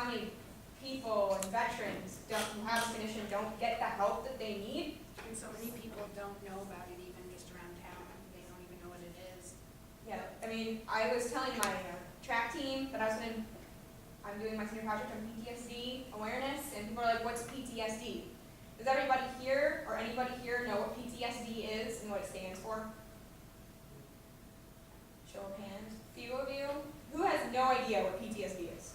how many people and veterans who have this condition don't get the help that they need. And so many people don't know about it even just around town. They don't even know what it is. Yeah, I mean, I was telling my track team that I'm doing my senior project on PTSD awareness, and people are like, what's PTSD? Does everybody here or anybody here know what PTSD is and what it stands for? Show of hands. Few of you. Who has no idea what PTSD is?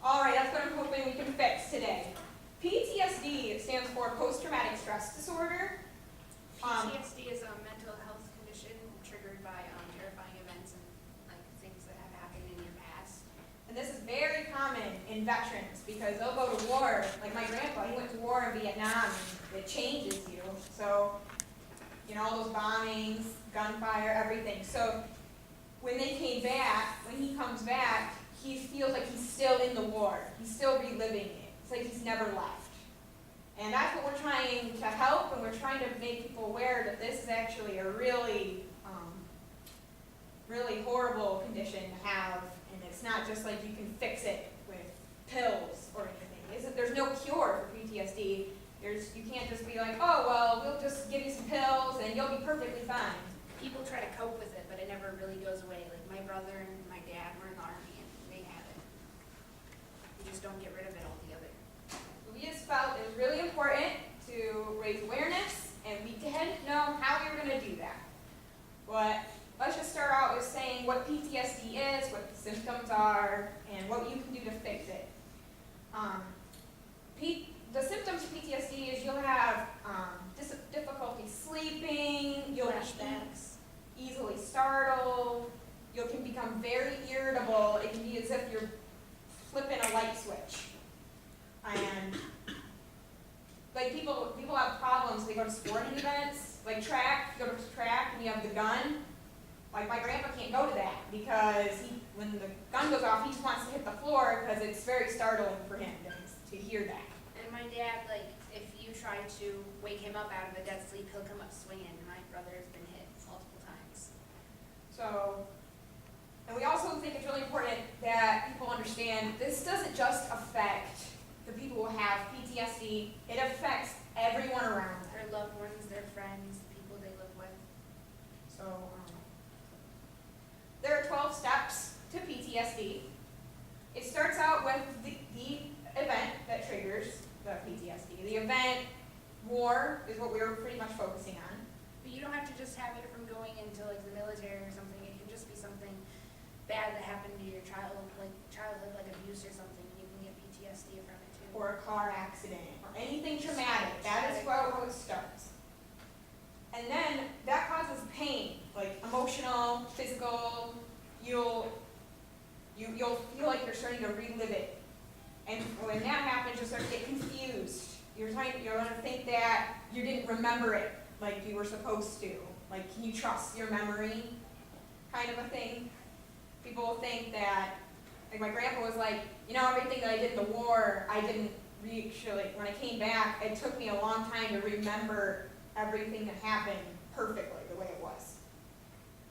All right, that's what I'm hoping we can fix today. PTSD stands for post-traumatic stress disorder. PTSD is a mental health condition triggered by terrifying events and like things that have happened in your past. And this is very common in veterans because they'll go to war. Like my grandpa, he went to war in Vietnam, and it changes you. So, you know, all those bombings, gunfire, everything. So when they came back, when he comes back, he feels like he's still in the war. He's still reliving it. It's like he's never left. And that's what we're trying to help, and we're trying to make people aware that this is actually a really, really horrible condition to have, and it's not just like you can fix it with pills or anything. There's no cure for PTSD. You can't just be like, oh, well, we'll just give you some pills and you'll be perfectly fine. People try to cope with it, but it never really goes away. Like my brother and my dad were in the army and they had it. You just don't get rid of it altogether. We just felt it was really important to raise awareness, and we didn't know how we were going to do that. But let's just start out with saying what PTSD is, what the symptoms are, and what you can do to fix it. The symptoms of PTSD is you'll have difficulty sleeping, you'll be easily startled, you can become very irritable. It can be as if you're flipping a light switch. And like people have problems. They go to sporting events, like track. You go to track and you have the gun. Like my grandpa can't go to that because when the gun goes off, he just wants to hit the floor because it's very startling for him to hear that. And my dad, like, if you try to wake him up out of a dead sleep, he'll come up swinging. My brother's been hit multiple times. So, and we also think it's really important that people understand this doesn't just affect the people who have PTSD, it affects everyone around them. Their loved ones, their friends, the people they live with. So, there are 12 steps to PTSD. It starts out with the event that triggers the PTSD. The event, war, is what we were pretty much focusing on. But you don't have to just have it from going into like the military or something. It can just be something bad that happened to your childhood, like abuse or something. You can get PTSD from it too. Or a car accident, or anything traumatic. That is how it starts. And then that causes pain, like emotional, physical. You'll feel like you're starting to relive it. And when that happens, you'll start to get confused. You're going to think that you didn't remember it like you were supposed to. Like, can you trust your memory? Kind of a thing. People will think that, like my grandpa was like, you know, everything that I did in the war, I didn't actually, when I came back, it took me a long time to remember everything that happened perfectly the way it was.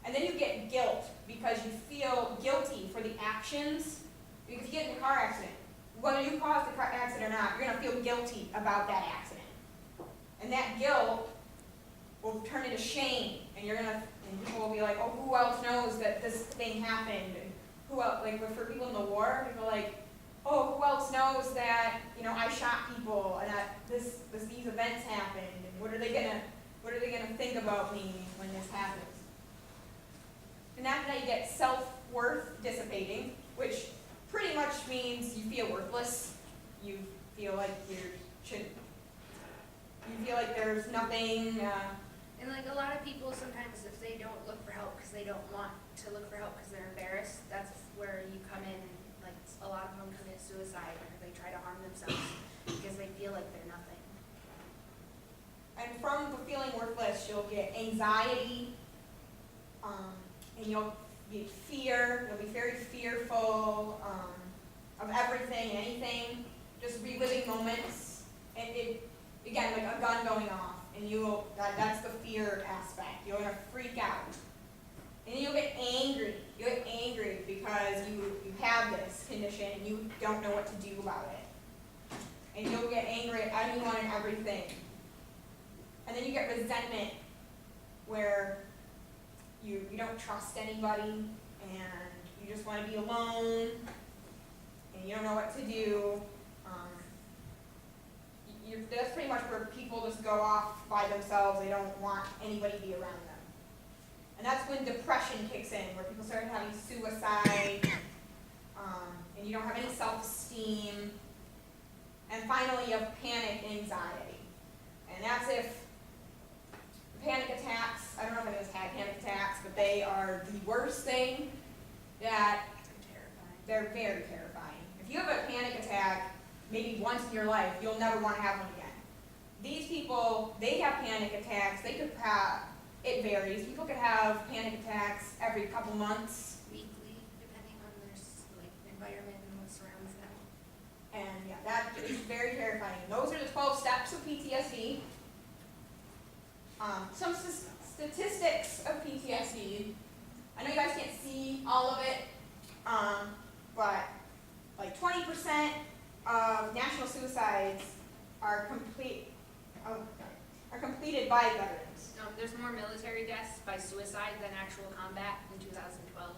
And then you get guilt because you feel guilty for the actions. Because you get in a car accident, whether you caused the car accident or not, you're going to feel guilty about that accident. And that guilt will turn into shame, and and people will be like, oh, who else knows that this thing happened? And who else, like for people in the war, people are like, oh, who else knows that, you know, I shot people and that these events happened, and what are they gonna think about me when this happens? And after that, you get self-worth dissipating, which pretty much means you feel worthless. You feel like you feel like there's nothing. And like a lot of people, sometimes if they don't look for help because they don't want to look for help because they're embarrassed, that's where you come in. And like a lot of them commit suicide or they try to harm themselves because they feel like they're nothing. And from the feeling worthless, you'll get anxiety, and you'll get fear. You'll be very fearful of everything, anything, just reliving moments. And again, like a gun going off, and that's the fear aspect. You're gonna freak out. And then you'll get angry. You'll get angry because you have this condition and you don't know what to do about it. And you'll get angry at anyone and everything. And then you get resentment where you don't trust anybody and you just want to be alone and you don't know what to do. That's pretty much where people just go off by themselves. They don't want anybody to be around them. And that's when depression kicks in, where people start having suicide, and you don't have any self-esteem. And finally, you have panic anxiety. And that's if panic attacks, I don't know if anyone's had panic attacks, but they are the worst thing that they're very terrifying. If you have a panic attack, maybe once in your life, you'll never want to have one again. These people, they have panic attacks. They could have, it varies. People could have panic attacks every couple months. Weekly, depending on their environment and what surrounds them. And yeah, that is very terrifying. Those are the 12 steps of PTSD. Some statistics of PTSD. I know you guys can't see all of it, but like 20% of national suicides are completed by veterans. There's more military deaths by suicide than actual combat in 2012.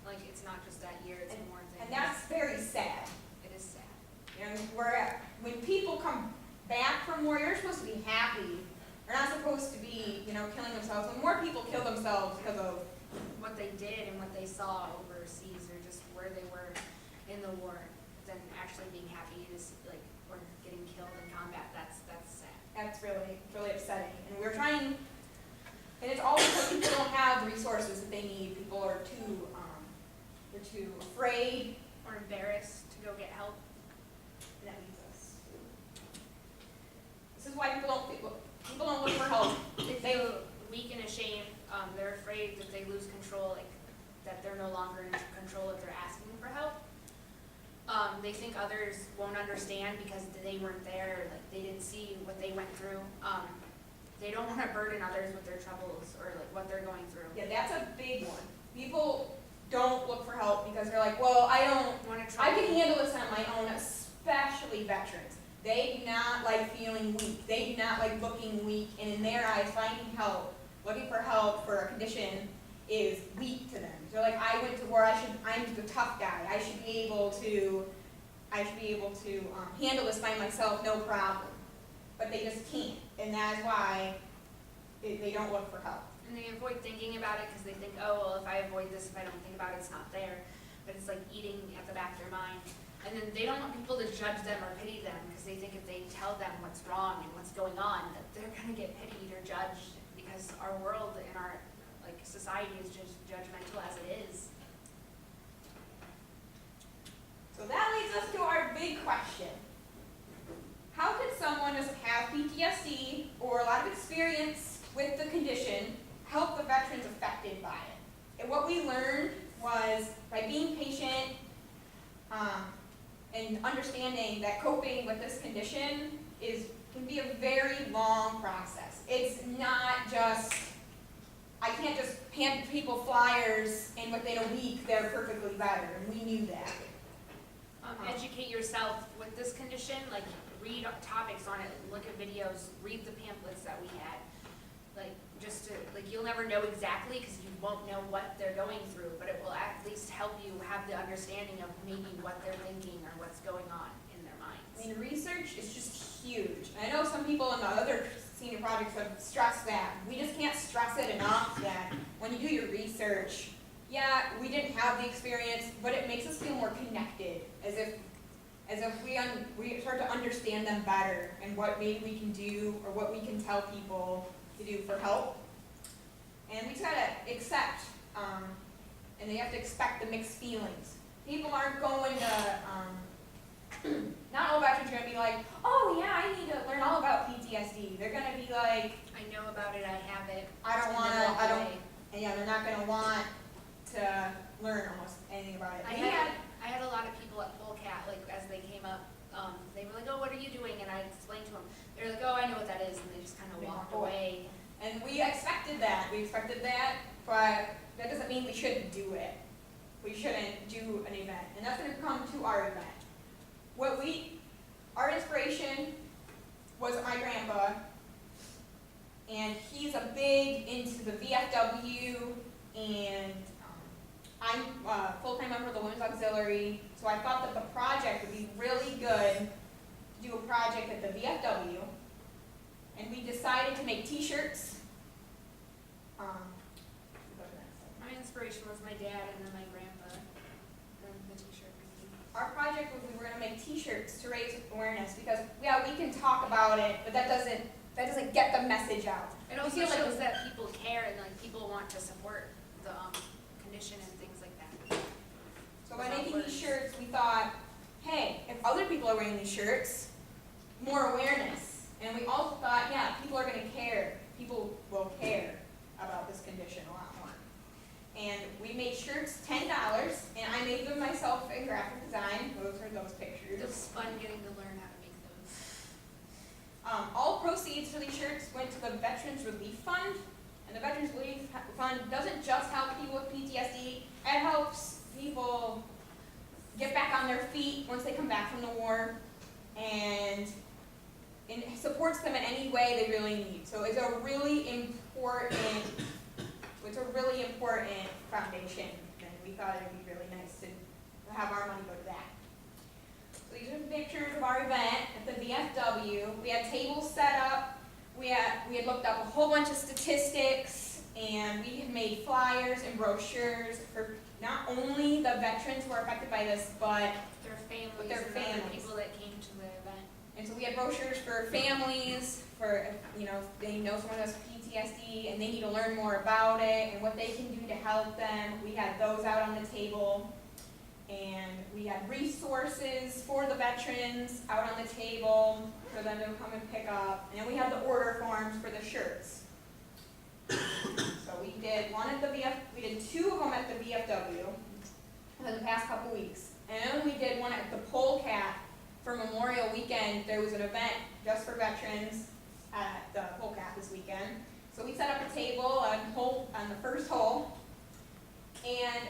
Like, it's not just that year, it's more than. And that's very sad. It is sad. You know, when people come back from war, you're supposed to be happy. They're not supposed to be, killing themselves. When more people kill themselves because of what they did and what they saw overseas, or just where they were in the war, than actually being happy or getting killed in combat, that's sad. That's really, really upsetting. And we're trying, and it's all because people don't have the resources that they need. People are they're too afraid. Or embarrassed to go get help. And that leads us. This is why people don't look for help. They feel weak and ashamed. They're afraid that they lose control, that they're no longer in control if they're asking for help. They think others won't understand because they weren't there, they didn't see what they went through. They don't want to burden others with their troubles or what they're going through. Yeah, that's a big one. People don't look for help because they're like, well, I can handle this on my own, especially veterans. They do not like feeling weak. They do not like looking weak, and in their eyes, looking for help for a condition is weak to them. They're like, I went to war, I'm the tough guy. I should be able to handle this by myself, no problem. But they just can't, and that's why they don't look for help. And they avoid thinking about it because they think, oh, well, if I avoid this, if I don't think about it, it's not there. But it's like eating at the back of their mind. And then they don't want people to judge them or pity them because they think if they tell them what's wrong and what's going on, that they're going to get pitied or judged, because our world and our society is just judgmental as it is. So that leads us to our big question. How could someone who have PTSD or a lot of experience with the condition help the veterans affected by it? And what we learned was by being patient and understanding that coping with this condition can be a very long process. It's not just, I can't just hand people flyers and within a week they're perfectly better, and we knew that. Educate yourself with this condition, read topics on it, look at videos, read the pamphlets that we had. You'll never know exactly because you won't know what they're going through, but it will at least help you have the understanding of maybe what they're thinking or what's going on in their minds. I mean, research is just huge. And I know some people in the other senior projects have stressed that. We just can't stress it enough that when you do your research, yeah, we didn't have the experience, but it makes us feel more connected, as if we start to understand them better and what maybe we can do or what we can tell people to do for help. And we just gotta accept, and they have to expect the mixed feelings. People aren't going to, not all veterans are gonna be like, oh yeah, I need to learn all about PTSD. They're gonna be like, I know about it, I have it. and yeah, they're not gonna want to learn almost anything about it. I had a lot of people at Polecat, as they came up, they were like, oh, what are you doing? And I explained to them. They're like, oh, I know what that is, and they just kind of walked away. And we expected that. We expected that but that doesn't mean we shouldn't do it. We shouldn't do an event, and that's gonna come to our event. Our inspiration was my grandpa, and he's a big into the VFW, and I'm a full-time member of the Women's Auxiliary, so I thought that the project would be really good to do a project at the VFW, and we decided to make t-shirts. My inspiration was my dad and then my grandpa, and the t-shirt making. Our project was we were gonna make t-shirts to raise awareness, because, yeah, we can talk about it, but that doesn't get the message out. It also feel like shows that people care and like people want to support the condition and things like that. So by making these shirts, we thought, hey, if other people are wearing these shirts, more awareness. And we also thought, yeah, people are gonna care. People will care about this condition a lot more. And we made shirts $10, and I made them myself in graphic design. Those are those pictures. It was fun getting to learn how to make those. All proceeds for these shirts went to the Veterans Relief Fund. And the Veterans Relief Fund doesn't just help people with PTSD, it helps people get back on their feet once they come back from the war, and it supports them in any way they really need. So it's a really important foundation, and we thought it would be really nice to have our money go to that. So these are the pictures of our event at the VFW. We had tables set up. We had looked up a whole bunch of statistics, and we had made flyers and brochures for not only the veterans who are affected by this, but Their families With their and other families. people that came to the event. and so we had brochures for families, for if they know someone who has PTSD and they need to learn more about it and what they can do to help them. We had those out on the table, and we had resources for the veterans out on the table for them to come and pick up. And then we had the order forms for the shirts. So we did we did 2 of them at the VFW for the past couple weeks. And then we did one at the Polecat for Memorial Weekend. There was an event just for veterans at the Polecat this weekend. So we set up a table on the first hole, and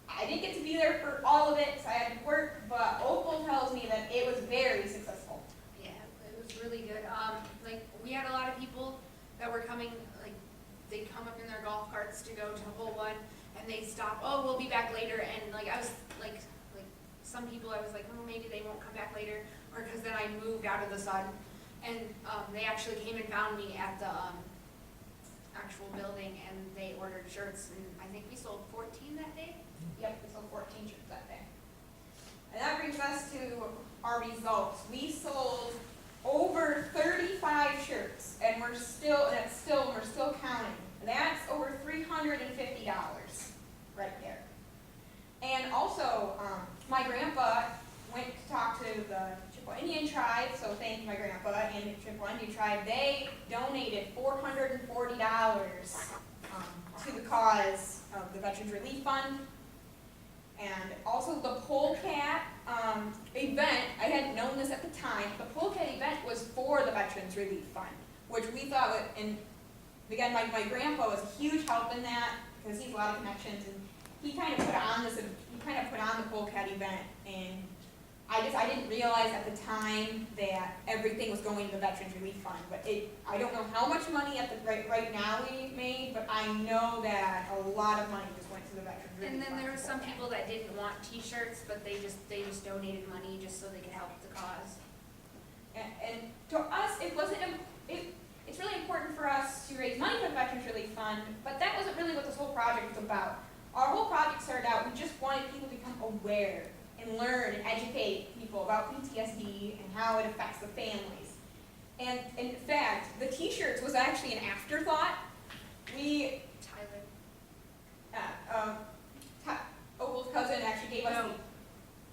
I didn't get to be there for all of it, so I had to work, but Opal tells me that it was very successful. Yeah, it was really good. Like, we had a lot of people that were coming, like, they'd come up in their golf carts to go to hole 1, and they'd stop, oh, we'll be back later, and like, I was like, some people I was like, oh, maybe they won't come back later, or because then I moved out of the sun, and they actually came and found me at the actual building, and they ordered shirts, and I think we sold 14 that day. Yep, we sold 14 shirts that day. And that brings us to our results. We sold over 35 shirts, and we're still counting. That's over $350 right there. And also, my grandpa went to talk to the Chippewa Indian tribe, so thank you, my grandpa, and the Chippewa Indian tribe. They donated $440 to the cause of the Veterans Relief Fund. And also the Polecat event, I hadn't known this at the time, the Polecat event was for the Veterans Relief Fund, which we thought, and again, my grandpa was a huge help in that, because he has a lot of connections, and he kind of put on the Polecat event, and I didn't realize at the time that everything was going to the Veterans Relief Fund, but I don't know how much money right now we made, but I know that a lot of money just went to the Veterans Relief Fund. And then there were some people that didn't want t-shirts, but they just donated money just so they could help the cause. And to us, it's really important for us to raise money for the Veterans Relief Fund, but that wasn't really what this whole project was about. Our whole project started out, we just wanted people to become aware and learn and educate people about PTSD and how it affects the families. And in fact, the t-shirts was actually an afterthought. Tyler. Opal's cousin actually gave us No.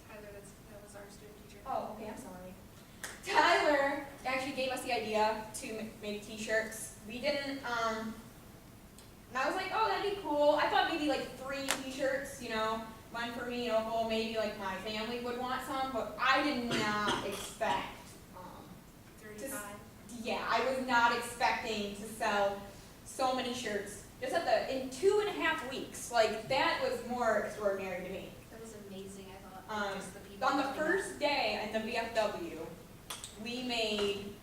Tyler, that was our student teacher. Oh, okay, I'm sorry. Tyler actually gave us the idea to make t-shirts. We didn't, and I was like, oh, that'd be cool. I thought maybe like 3 t-shirts, one for me and Opal, maybe like my family would want some, but I did not expect, 35. yeah, I was not expecting to sell so many shirts just in 2.5 weeks. Like, that was more extraordinary to me. That was amazing, I thought, just the people. On the coming first day in the VFW, we made,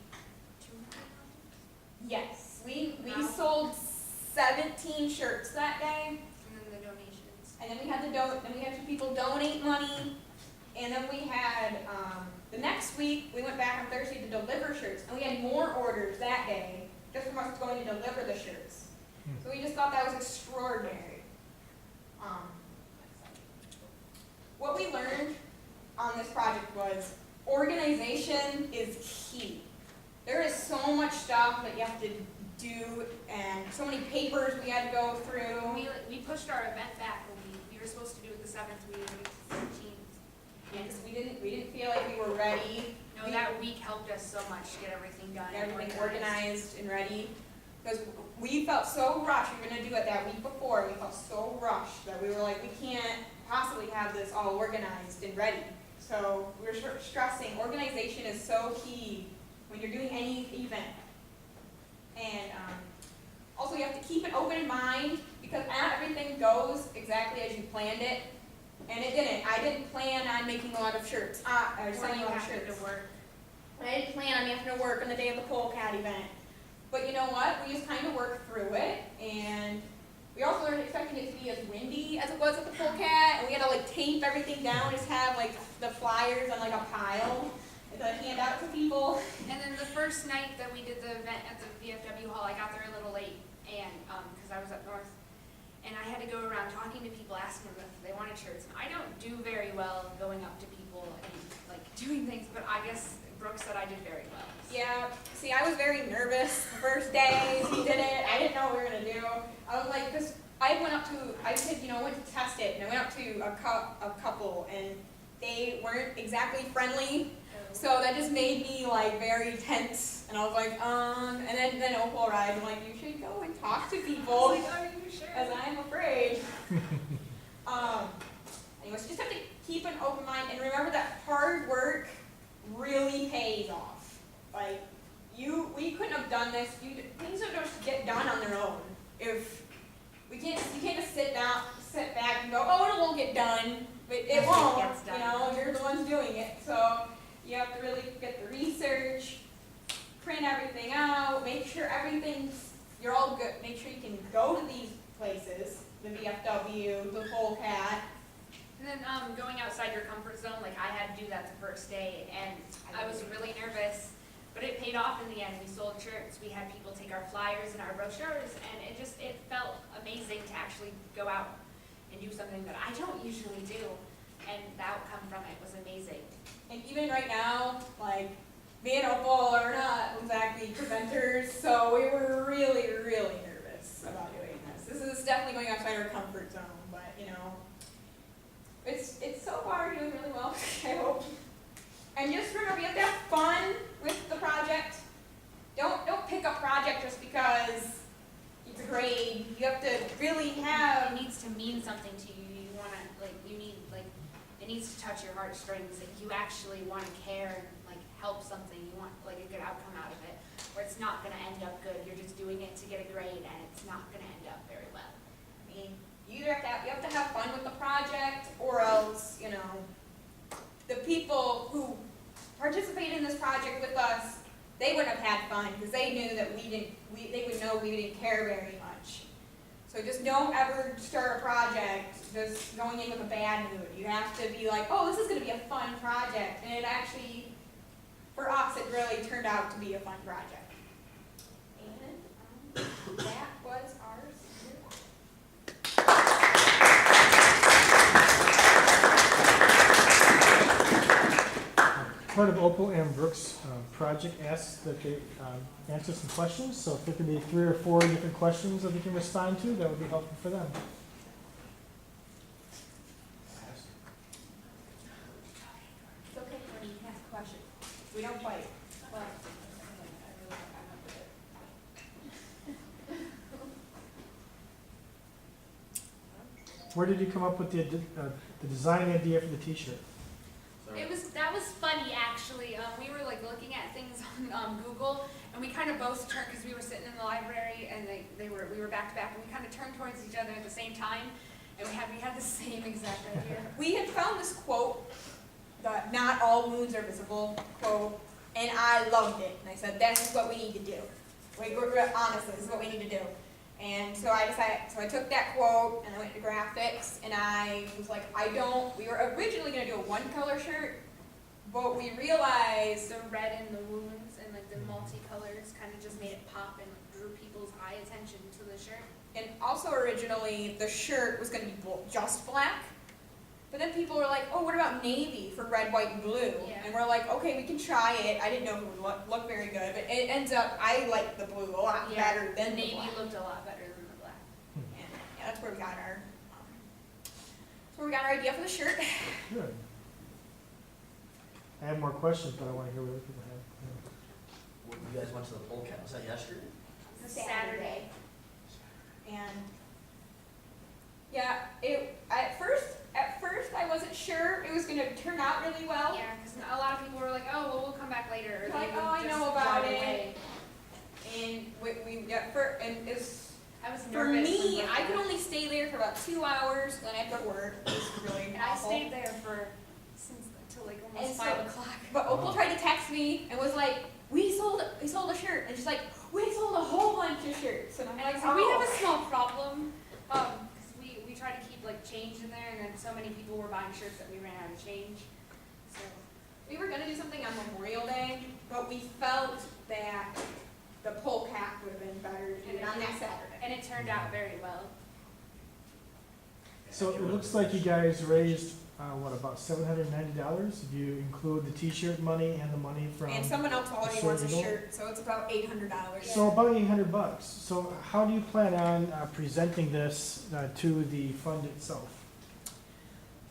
yes, we Wow. sold 17 shirts that day. And then the donations. And then we had then we had some people donate money, and then we had, the next week, we went back on Thursday to deliver shirts, and we had more orders that day, just from us going to deliver the shirts. So we just thought that was extraordinary. What we learned on this project was organization is key. There is so much stuff that you have to do, and so many papers we had to go through. We pushed our event back when we were supposed to do it the 7th, we did it the 13th. Because we didn't feel like we were ready. No, that week helped us so much to get everything done. Get everything organized and ready. Because we felt so rushed. We were going to do it that week before. And we felt so rushed that we were like, we can't possibly have this all organized and ready. So we were stressing organization is so key when you're doing any event. And also you have to keep an open mind, because not everything goes exactly as you planned it. And it didn't. I didn't plan on making a lot of shirts. I was Or selling you a lot of have shirts. to work. And I didn't plan on having to work on the day of the polecat event. But you know what? We just kind of worked through it, and we also weren't expecting it to be as windy as it was at the polecat, and we had to like tape everything down, just have like the flyers on like a pile to hand out to people. And then the first night that we did the event at the VFW hall, I got there a little late, and because I was up north, and I had to go around talking to people, asking them if they wanted shirts. And I don't do very well going up to people and like doing things, but I guess Brooke said I did very well. Yeah, see, I was very nervous the first day we did it. I didn't know what we were gonna do. I was like, because I went to test it, and I went up to a couple, and they weren't exactly friendly. So that just made me like very tense, and I was like, and then Opal arrived, and like, you should go and talk to people, Like, are you sure? as I'm afraid. Anyways, you just have to keep an open mind, and remember that hard work really pays off. Like, we couldn't have done this, things don't just get done on their own. You can't just sit back and go, oh, it won't get done, but it Nothing won't, gets done. you know, you're the ones doing it. So you have to really get the research, print everything out, make sure you're all good, make sure you can go to these places, the VFW, the polecat. And then going outside your comfort zone, like I had to do that the first day, and I was really nervous, but it paid off in the end. We sold shirts, we had people take our flyers and our brochures, and it felt amazing to actually go out and do something that I don't usually do, and the outcome from it was amazing. And even right now, like, me and Opal are not exactly presenters, so we were really, really nervous about doing this. This is definitely going outside our comfort zone, but you know, it's so far doing really well, I hope. And just remember, you have to have fun with the project. Don't pick a project just because it's a grade. You have to really have. It needs to mean something to you. It needs to touch your heartstrings, that you actually want to care and like help something. You want like a good outcome out of it, where it's not going to end up good. You're just doing it to get a grade, and it's not going to end up very well. I mean, you have to have fun with the project, or else, you know, the people who participated in this project with us, they wouldn't have had fun because they knew that they would know we didn't care very much. So just don't ever start a project just going in with a bad mood. You have to be like, oh, this is going to be a fun project. And it actually, for us, it really turned out to be a fun project. And that was our senior Part of Opal and Brooks' project asks that they answer some questions, so if there could be 3 or 4 different questions that we can respond to, that would be helpful for them. It's okay, Tony, you can ask a question. We don't fight. Well, Where did you come up with the design idea for the T-shirt? That was funny actually. We were like looking at things on Google, And we kind of both turned, because we were sitting in the library and we were back to back, and we kind of turned towards each other at the same time, and we had the same exact idea. We had found this quote, the "not all wounds are visible" quote, and I loved it. And I said, "This is what we need to do. Like, honestly, this is what we need to do." And so I took that quote and I went to graphics, and I was like, we were originally gonna do a one-color shirt, but we realized, The red in the wounds and like the multicolors kind of just made it pop and drew people's eye attention to the shirt. and also originally the shirt was gonna be just black. But then people were like, "Oh, what about navy for red, white, and blue?" Yeah. And we're like, "Okay, we can try it." I didn't know if it would look very good, but it ends up, I like the blue a lot better The than the navy black. looked a lot better than the black. And yeah, that's where we got our idea for the shirt. Good. I have more questions, but I want to hear what other people have. When you guys went to the poll count, was that yesterday? Saturday. And yeah, at first I wasn't sure it was gonna turn out really well. Yeah, because a lot of people were like, "Oh, well, we'll come back later." Or they Like, would "Oh, I just know about drive it." away. And and it's, I was for nervous. me, and I could only stay there for about 2 hours, then I had to go to work. It was really And I awful. stayed there until like almost And so- 5 o'clock. But Opal tried to text me and was like, we sold a shirt. And she's like, "We sold a whole bunch of shirts." And I'm And I like, said, we have a "Oh." small problem, because we try to keep like change in there, and then so many people were buying shirts that we ran out of change. So We were gonna do something on Memorial Day, but we felt that the poll cap would have been better to do it on that Saturday. and it turned out very well. So it looks like you guys raised, about $790 if you include the T-shirt money and the money from. And someone else already the wants a Eagle? shirt, so it's about $800. So about $800. So how do you plan on presenting this to the fund itself?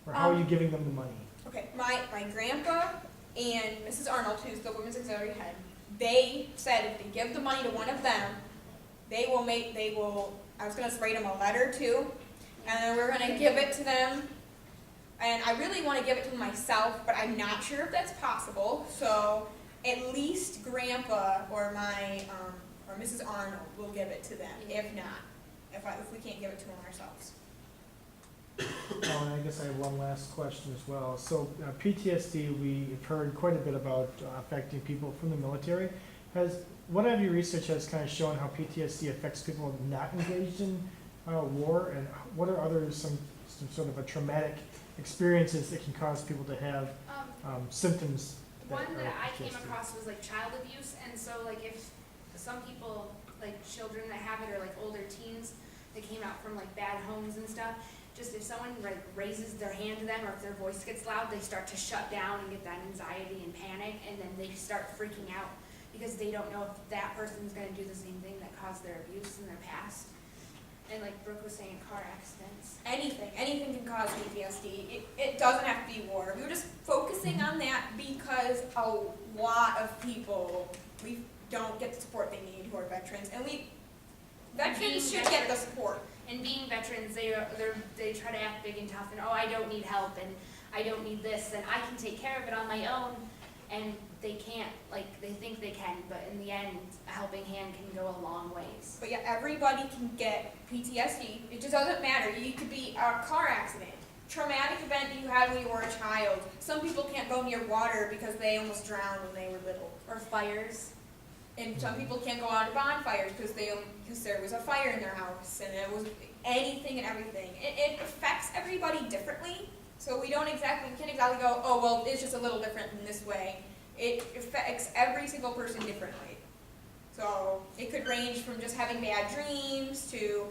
Or how are you giving them the money? Okay, my grandpa and Mrs. Arnold, who's the women's auxiliary head, they said if they give the money to one of them, I was gonna write them a letter too, and then we're gonna give it to them. And I really wanna give it to them myself, but I'm not sure if that's possible, so at least grandpa or or Mrs. Arnold will give it to them, if not, if we can't give it to them ourselves. Oh, and I guess I have one last question as well. So PTSD, we've heard quite a bit about affecting people from the military. What have your research has kind of shown how PTSD affects people not engaged in war, and what are some sort of a traumatic experiences that can cause people to have symptoms? One are that I came PTSD? across was like child abuse, and so like if some people, like children that have it, or like older teens that came out from like bad homes and stuff, just if someone like raises their hand to them, or if their voice gets loud, they start to shut down and get that anxiety and panic, and then they start freaking out because they don't know if that person's gonna do the same thing that caused their abuse in their past. And like Brooke was saying, car accidents. Anything can cause PTSD. It doesn't have to be war. We were just focusing on that because a lot of people, we don't get the support they need who are veterans, and veterans should get the support. And being veterans, they try to act big and tough, and oh, I don't need help, and I don't need this, and I can take care of it on my own, and they can't. Like, they think they can, but in the end, a helping hand can go a long ways. But yeah, everybody can get PTSD. It just doesn't matter. You could be a car accident, traumatic event you had when you were a child. Some people can't go near water because they almost drowned when they were little. Or fires. And some people can't go out to bonfires because there was a fire in their house, and it was anything and everything. It affects everybody differently, so we can't exactly go, "Oh, well, it's just a little different in this way." It affects every single person differently. So it could range from just having bad dreams to,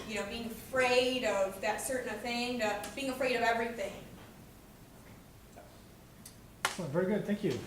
being afraid of that certain thing to being afraid of everything. Excellent, very good, thank you.